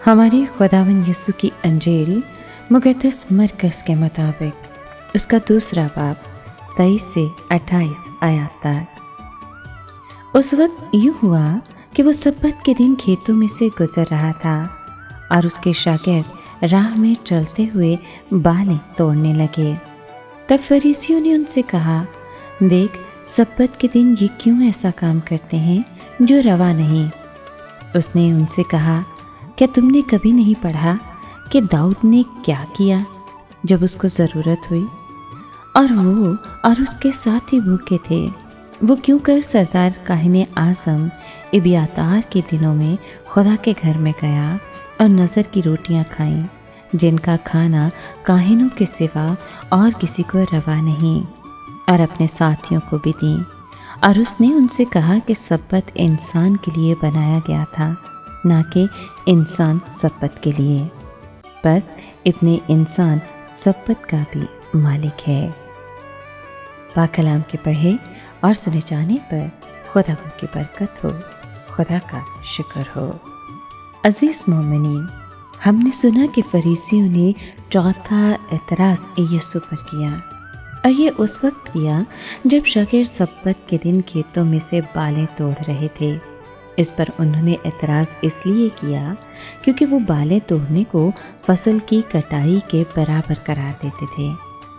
ہماری خداوند یسوع کی انجیل مقدس مرکز کے مطابق اس کا دوسرا باب 23 سے 28 آیات تک۔ اس وقت یوں ہوا کہ وہ سبت کے دن کھیتوں میں سے گزر رہا تھا اور اس کے شاگرد راہ میں چلتے ہوئے بالیں توڑنے لگے۔ تب فریسیوں نے ان سے کہا، دیکھ، سبت کے دن یہ کیوں ایسا کام کرتے ہیں جو روا نہیں؟ اس نے ان سے کہا، کیا تم نے کبھی نہیں پڑھا کہ داؤد نے کیا کیا جب اس کو ضرورت ہوئی اور وہ اور اس کے ساتھی بھوکے تھے؟ وہ کیوں کر سردار کاہن اعظم ابیاتار کے دنوں میں خدا کے گھر میں گیا اور نذر کی روٹیاں کھائیں، جن کا کھانا کاہنوں کے سوا اور کسی کو روا نہیں، اور اپنے ساتھیوں کو بھی دیں۔ اور اس نے ان سے کہا کہ سبت انسان کے لیے بنایا گیا تھا، نہ کہ انسان سبت کے لیے، بس ابن انسان سبت کا بھی مالک ہے۔ پاک کلام کے پڑھے اور سنے جانے پر خدا کی برکت ہو، خدا کا شکر ہو۔ عزیز مومنین، ہم نے سنا کہ فریسیوں نے چوتھا اعتراض یسوع پر کیا، اور یہ اس وقت کیا جب شاگرد سبت کے دن کھیتوں میں سے بالیں توڑ رہے تھے۔ اس پر انہوں نے اعتراض اس لیے کیا کیونکہ وہ بالیں توڑنے کو فصل کی کٹائی کے برابر قرار دیتے تھے،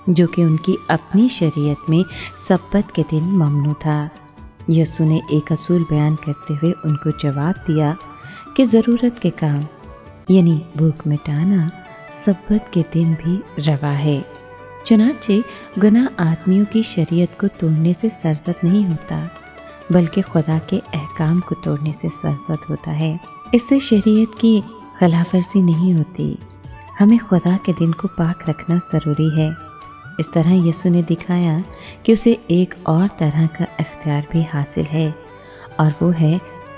جو کہ ان کی اپنی شریعت میں سبت کے دن ممنوع تھا۔ یسوع نے ایک اصول بیان کرتے ہوئے ان کو جواب دیا کہ ضرورت کے کام یعنی بھوک مٹانا سبت کے دن بھی روا ہے۔ چنانچہ گناہ آدمیوں کی شریعت کو توڑنے سے سرزد نہیں ہوتا، بلکہ خدا کے احکام کو توڑنے سے سرزد ہوتا ہے۔ اس سے شریعت کی خلاف ورزی نہیں ہوتی۔ ہمیں خدا کے دن کو پاک رکھنا ضروری ہے۔ اس طرح یسوع نے دکھایا کہ اسے ایک اور طرح کا اختیار بھی حاصل ہے، اور وہ ہے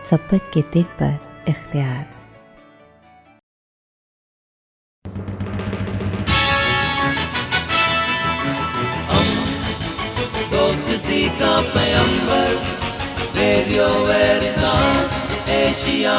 سبت کے دن پر اختیار۔ دوستی کا پیمبر، ریڈیو ویریتاس ایشیا۔